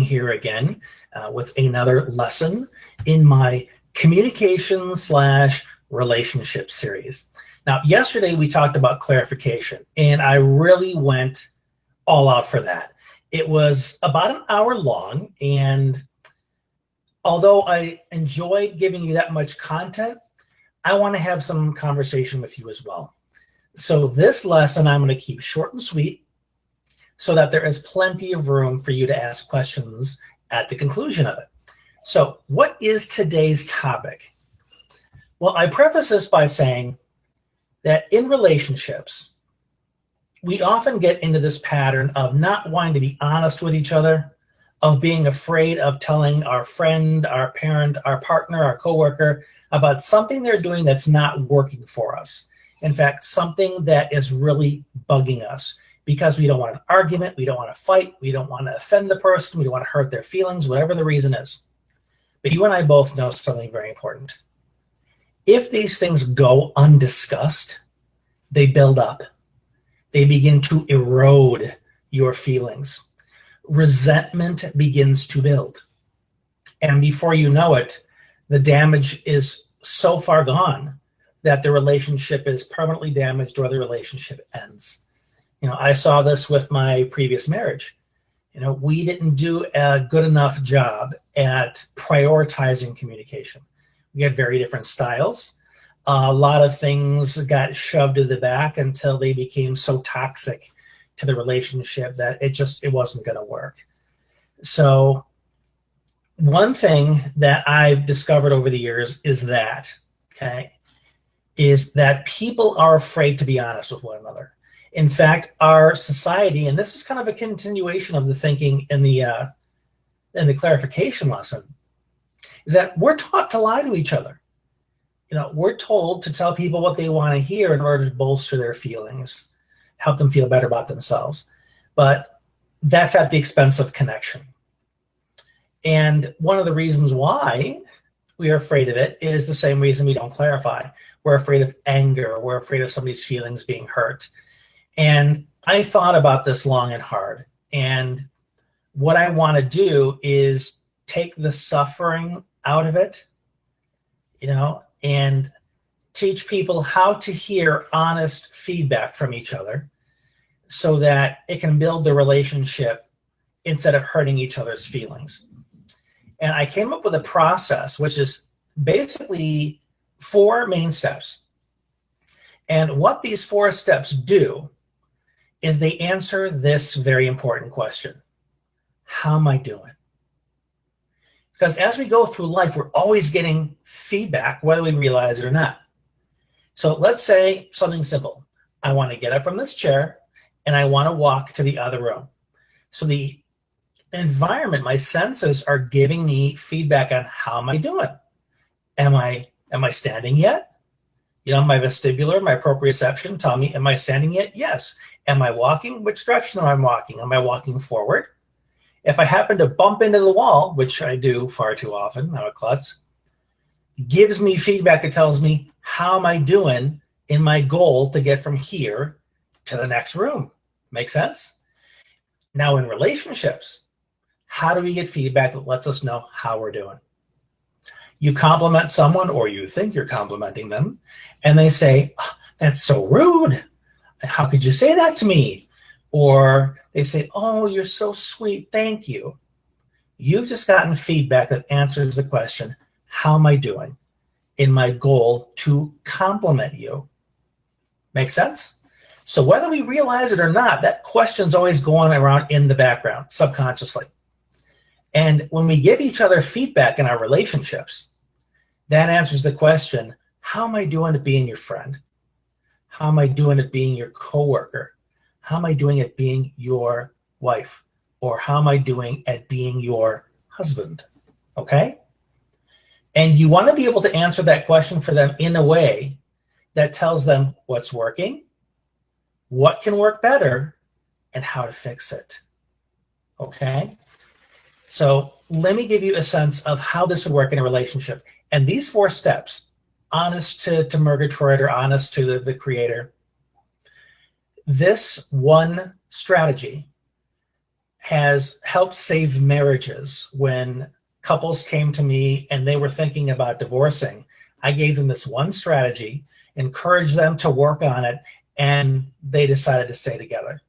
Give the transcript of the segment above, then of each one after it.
here again with another lesson in my communication/relationship series. Now, yesterday we talked about clarification, and I really went all out for that. It was about an hour long, and although I enjoyed giving you that much content, I want to have some conversation with you as well. So this lesson I'm going to keep short and sweet so that there is plenty of room for you to ask questions at the conclusion of it. So what is today's topic? Well, I preface this by saying that in relationships, we often get into this pattern of not wanting to be honest with each other, of being afraid of telling our friend, our parent, our partner, our coworker about something they're doing that's not working for us. In fact, something that is really bugging us because we don't want an argument, we don't want to fight, we don't want to offend the person, we don't want to hurt their feelings, whatever the reason is. But you and I both know something very important. If these things go undiscussed, they build up. They begin to erode your feelings. Resentment begins to build. And before you know it, the damage is so far gone that the relationship is permanently damaged or the relationship ends. I saw this with my previous marriage. We didn't do a good enough job at prioritizing communication. We had very different styles. A lot of things got shoved to the back until they became so toxic to the relationship that it wasn't going to work. So one thing that I've discovered over the years is that people are afraid to be honest with one another. In fact, our society, and this is kind of a continuation of the thinking in the clarification lesson, is that we're taught to lie to each other. We're told to tell people what they want to hear in order to bolster their feelings, help them feel better about themselves. But that's at the expense of connection. And one of the reasons why we are afraid of it is the same reason we don't clarify. We're afraid of anger. We're afraid of somebody's feelings being hurt. And I thought about this long and hard. And what I want to do is take the suffering out of it, and teach people how to hear honest feedback from each other so that it can build the relationship instead of hurting each other's feelings. And I came up with a process, which is basically 4 main steps. And what these 4 steps do is they answer this very important question. How am I doing? Because as we go through life, we're always getting feedback, whether we realize it or not. So let's say something simple. I want to get up from this chair and I want to walk to the other room. So the environment, my senses are giving me feedback on how am I doing? Am I standing yet? My vestibular, my proprioception tell me, am I standing yet? Yes. Am I walking? Which direction am I walking? Am I walking forward? If I happen to bump into the wall, which I do far too often, I'm a klutz, gives me feedback that tells me how am I doing in my goal to get from here to the next room. Make sense? Now in relationships, how do we get feedback that lets us know how we're doing? You compliment someone, or you think you're complimenting them, and they say, oh, that's so rude. How could you say that to me? Or they say, oh, you're so sweet. Thank you. You've just gotten feedback that answers the question, how am I doing in my goal to compliment you? Make sense? So whether we realize it or not, that question's always going around in the background, subconsciously. And when we give each other feedback in our relationships, that answers the question, how am I doing at being your friend? How am I doing at being your coworker? How am I doing at being your wife? Or how am I doing at being your husband? Okay? And you want to be able to answer that question for them in a way that tells them what's working, what can work better, and how to fix it. Okay? So let me give you a sense of how this would work in a relationship. And these 4 steps, honest to Murgatroyd or honest to the creator, this one strategy has helped save marriages. When couples came to me and they were thinking about divorcing, I gave them this one strategy, encouraged them to work on it, and they decided to stay together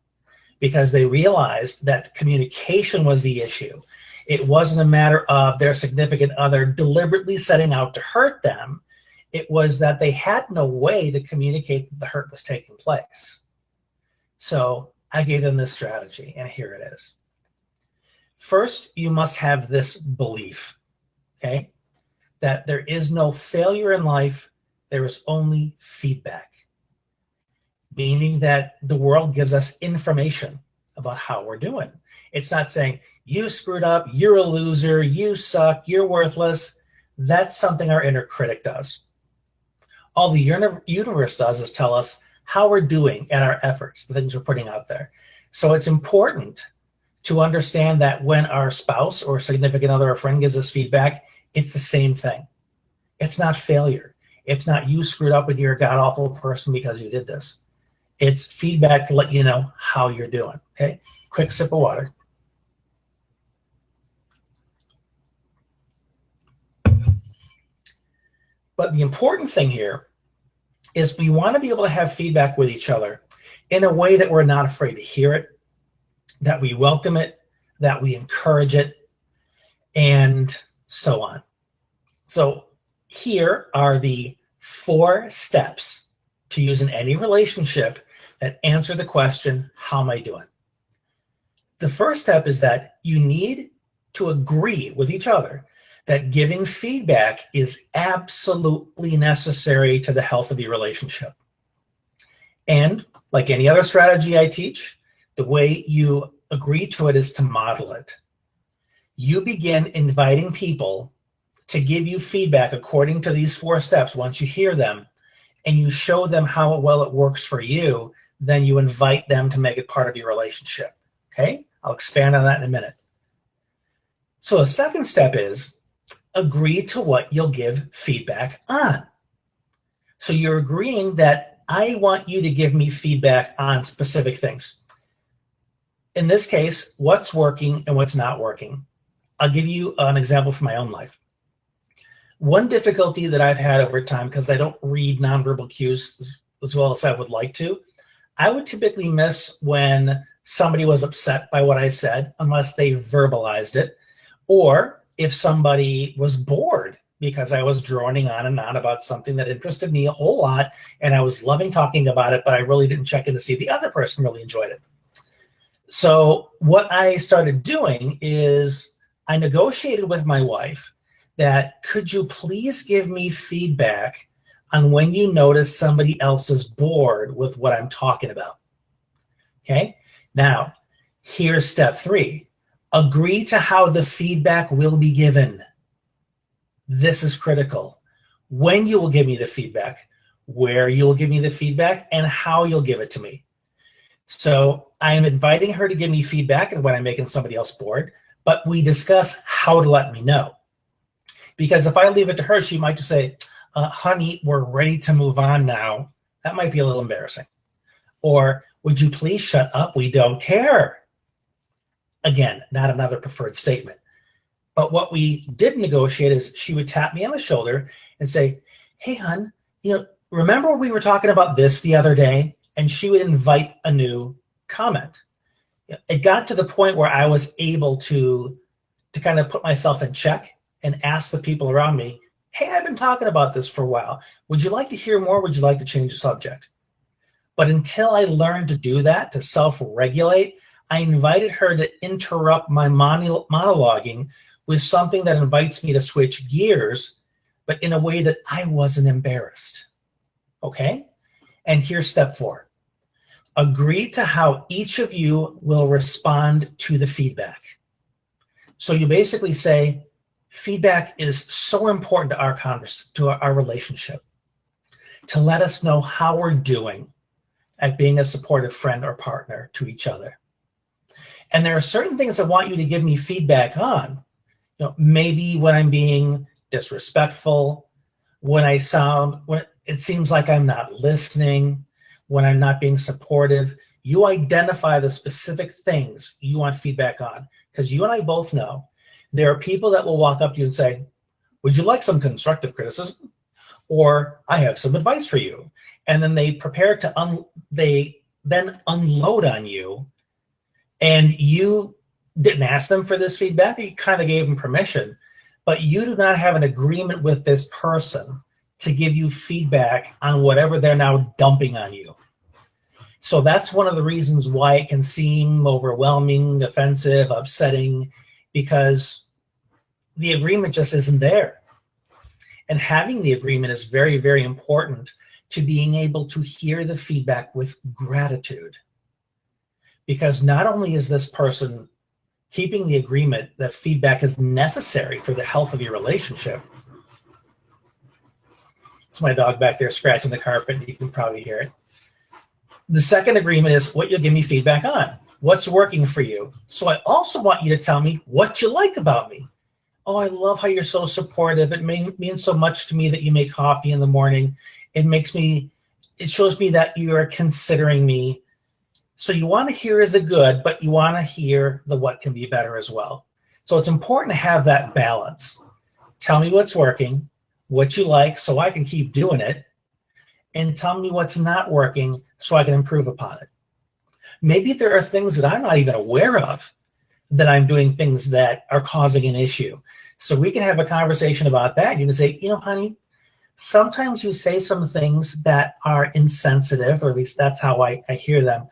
because they realized that communication was the issue. It wasn't a matter of their significant other deliberately setting out to hurt them. It was that they had no way to communicate that the hurt was taking place. So I gave them this strategy, and here it is. First, you must have this belief, okay, that there is no failure in life, there is only feedback. Meaning that the world gives us information about how we're doing. It's not saying, you screwed up, you're a loser, you suck, you're worthless. That's something our inner critic does. All the universe does is tell us how we're doing at our efforts, the things we're putting out there. So it's important to understand that when our spouse or significant other or friend gives us feedback, it's the same thing. It's not failure. It's not you screwed up and you're a god-awful person because you did this. It's feedback to let you know how you're doing, okay? Quick sip of water. But the important thing here is we want to be able to have feedback with each other in a way that we're not afraid to hear it, that we welcome it, that we encourage it, and so on. So here are the 4 steps to use in any relationship that answer the question, how am I doing? The first step is that you need to agree with each other that giving feedback is absolutely necessary to the health of your relationship. And like any other strategy I teach, the way you agree to it is to model it. You begin inviting people to give you feedback according to these 4 steps. Once you hear them and you show them how well it works for you, then you invite them to make it part of your relationship. Okay? I'll expand on that in a minute. So the second step is agree to what you'll give feedback on. So you're agreeing that I want you to give me feedback on specific things. In this case, what's working and what's not working. I'll give you an example from my own life. One difficulty that I've had over time, because I don't read nonverbal cues as well as I would like to, I would typically miss when somebody was upset by what I said unless they verbalized it, or if somebody was bored because I was droning on and on about something that interested me a whole lot and I was loving talking about it, but I really didn't check in to see if the other person really enjoyed it. So what I started doing is I negotiated with my wife that, could you please give me feedback on when you notice somebody else is bored with what I'm talking about? Okay. Now, here's step 3. Agree to how the feedback will be given. This is critical. When you will give me the feedback, where you'll give me the feedback, and how you'll give it to me. So I am inviting her to give me feedback and when I'm making somebody else bored, but we discuss how to let me know. Because if I leave it to her, she might just say, honey, we're ready to move on now. That might be a little embarrassing. Or, would you please shut up? We don't care. Again, not another preferred statement. But what we did negotiate is she would tap me on the shoulder and say, hey, hon, remember we were talking about this the other day? And she would invite a new comment. It got to the point where I was able to kind of put myself in check and ask the people around me, hey, I've been talking about this for a while. Would you like to hear more? Would you like to change the subject? But until I learned to do that, to self-regulate, I invited her to interrupt my monologuing with something that invites me to switch gears, but in a way that I wasn't embarrassed. Okay? And here's step 4. Agree to how each of you will respond to the feedback. So you basically say, feedback is so important to our relationship, to let us know how we're doing at being a supportive friend or partner to each other. And there are certain things I want you to give me feedback on. Maybe when I'm being disrespectful, when it seems like I'm not listening, when I'm not being supportive. You identify the specific things you want feedback on, because you and I both know there are people that will walk up to you and say, would you like some constructive criticism? Or I have some advice for you. And then they prepare to, they then unload on you, and you didn't ask them for this feedback. You kind of gave them permission, but you do not have an agreement with this person to give you feedback on whatever they're now dumping on you. So that's one of the reasons why it can seem overwhelming, offensive, upsetting, because the agreement just isn't there. And having the agreement is very, very important to being able to hear the feedback with gratitude. Because not only is this person keeping the agreement that feedback is necessary for the health of your relationship. It's my dog back there scratching the carpet. You can probably hear it. The second agreement is what you'll give me feedback on. What's working for you? So I also want you to tell me what you like about me. Oh, I love how you're so supportive. It means so much to me that you make coffee in the morning. It shows me that you are considering me. So you want to hear the good, but you want to hear the what can be better as well. So it's important to have that balance. Tell me what's working, what you like, so I can keep doing it, and tell me what's not working so I can improve upon it. Maybe there are things that I'm not even aware of that I'm doing things that are causing an issue. So we can have a conversation about that. You can say, honey, sometimes you say some things that are insensitive, or at least that's how I hear them.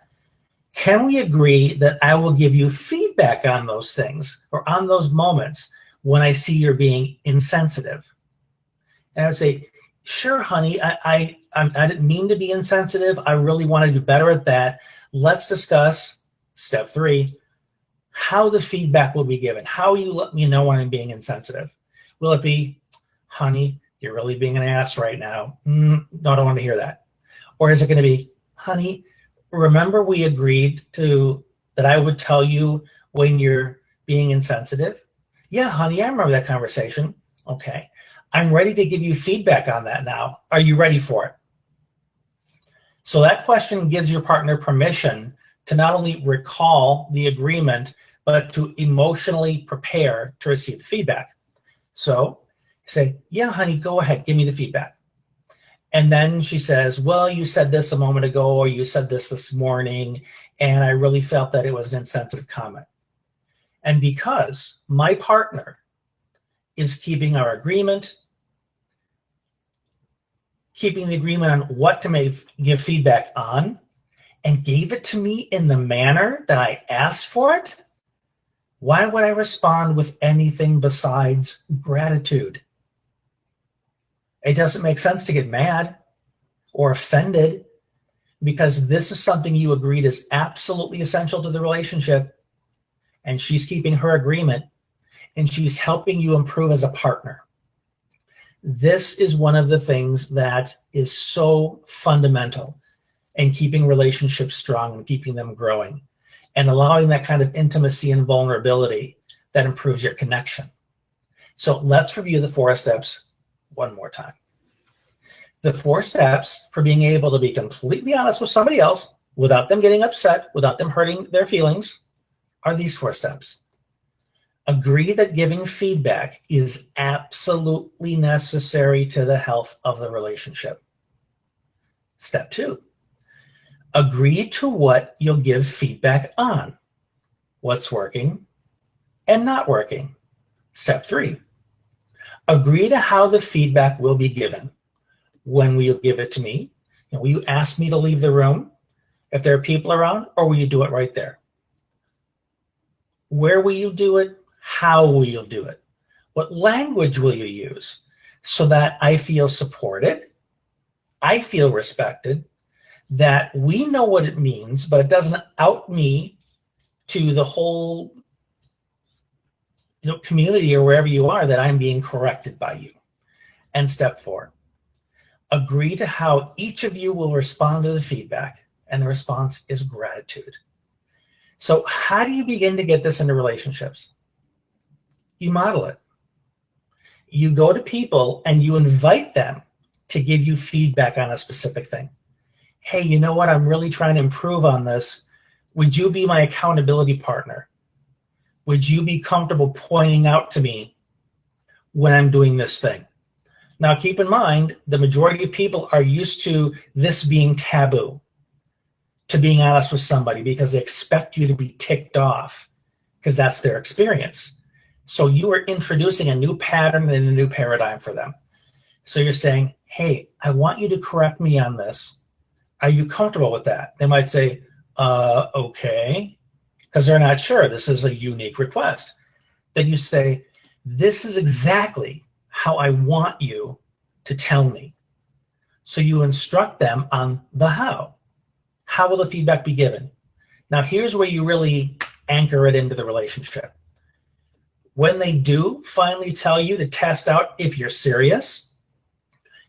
Can we agree that I will give you feedback on those things or on those moments when I see you're being insensitive? And I would say, sure, honey, I didn't mean to be insensitive. I really want to do better at that. Let's discuss step 3, how the feedback will be given. How you let me know when I'm being insensitive. Will it be, honey, you're really being an ass right now? No, I don't want to hear that. Or is it going to be, honey, remember we agreed that I would tell you when you're being insensitive? Yeah, honey, I remember that conversation. Okay. I'm ready to give you feedback on that now. Are you ready for it? So that question gives your partner permission to not only recall the agreement, but to emotionally prepare to receive the feedback. So say, yeah, honey, go ahead, give me the feedback. And then she says, well, you said this a moment ago, or you said this morning, and I really felt that it was an insensitive comment. And because my partner is keeping our agreement, keeping the agreement on what to give feedback on, and gave it to me in the manner that I asked for it, why would I respond with anything besides gratitude? It doesn't make sense to get mad or offended, because this is something you agreed is absolutely essential to the relationship, and she's keeping her agreement, and she's helping you improve as a partner. This is one of the things that is so fundamental in keeping relationships strong and keeping them growing, and allowing that kind of intimacy and vulnerability that improves your connection. So let's review the 4 steps one more time. The 4 steps for being able to be completely honest with somebody else without them getting upset, without them hurting their feelings, are these 4 steps. Agree that giving feedback is absolutely necessary to the health of the relationship. Step 2, agree to what you'll give feedback on, what's working and not working. Step 3, agree to how the feedback will be given. When will you give it to me? Will you ask me to leave the room if there are people around, or will you do it right there? Where will you do it? How will you do it? What language will you use so that I feel supported, I feel respected, that we know what it means, but it doesn't out me to the whole community or wherever you are that I'm being corrected by you. And step 4, agree to how each of you will respond to the feedback, and the response is gratitude. So how do you begin to get this into relationships? You model it. You go to people and you invite them to give you feedback on a specific thing. Hey, you know what? I'm really trying to improve on this. Would you be my accountability partner? Would you be comfortable pointing out to me when I'm doing this thing? Now, keep in mind, the majority of people are used to this being taboo, to being honest with somebody, because they expect you to be ticked off, because that's their experience. So you are introducing a new pattern and a new paradigm for them. So you're saying, hey, I want you to correct me on this. Are you comfortable with that? They might say, okay, because they're not sure. This is a unique request. Then you say, this is exactly how I want you to tell me. So you instruct them on the how. How will the feedback be given? Now, here's where you really anchor it into the relationship. When they do finally tell you to test out if you're serious,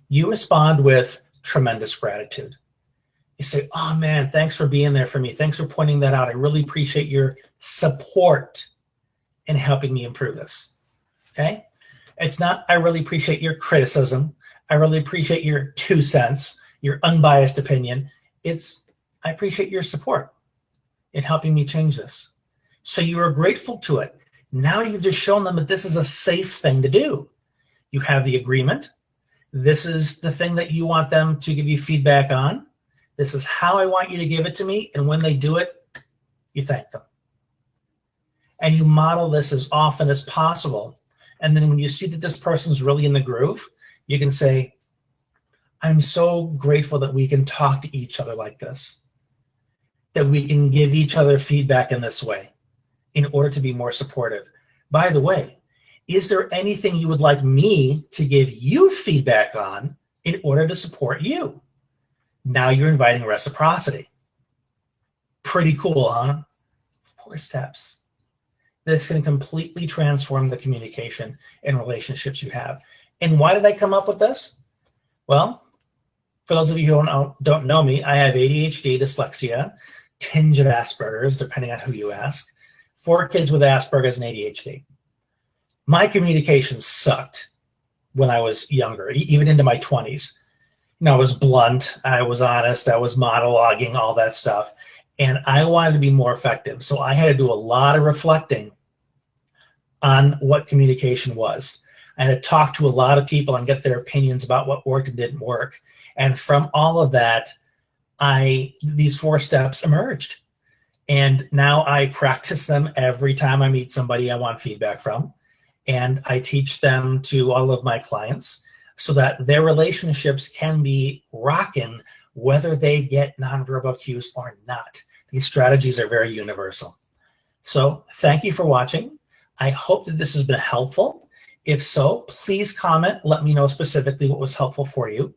you respond with tremendous gratitude. You say, oh man, thanks for being there for me. Thanks for pointing that out. I really appreciate your support in helping me improve this. Okay? It's not, I really appreciate your criticism. I really appreciate your 2 cents, your unbiased opinion. It's, I appreciate your support in helping me change this. So you are grateful to it. Now you've just shown them that this is a safe thing to do. You have the agreement. This is the thing that you want them to give you feedback on. This is how I want you to give it to me. And when they do it, you thank them. And you model this as often as possible. And then when you see that this person's really in the groove, you can say, I'm so grateful that we can talk to each other like this, that we can give each other feedback in this way in order to be more supportive. By the way, is there anything you would like me to give you feedback on in order to support you? Now you're inviting reciprocity. Pretty cool, huh? 4 steps. This can completely transform the communication and relationships you have. And why did I come up with this? Well, for those of you who don't know me, I have ADHD, dyslexia, tinge of Asperger's, depending on who you ask, 4 kids with Asperger's and ADHD. My communication sucked when I was younger, even into my 20s. You know, I was blunt, I was honest, I was monologuing, all that stuff. And I wanted to be more effective. So I had to do a lot of reflecting on what communication was. I had to talk to a lot of people and get their opinions about what worked and didn't work. And from all of that, these 4 steps emerged. And now I practice them every time I meet somebody I want feedback from. And I teach them to all of my clients so that their relationships can be rocking whether they get nonverbal cues or not. These strategies are very universal. So thank you for watching. I hope that this has been helpful. If so, please comment. Let me know specifically what was helpful for you.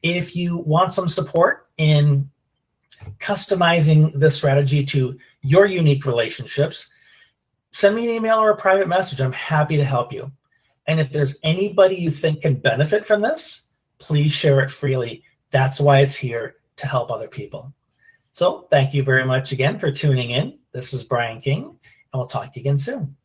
If you want some support in customizing the strategy to your unique relationships, send me an email or a private message. I'm happy to help you. And if there's anybody you think can benefit from this, please share it freely. That's why it's here, to help other people. So thank you very much again for tuning in. This is Brian King, and we'll talk to you again soon.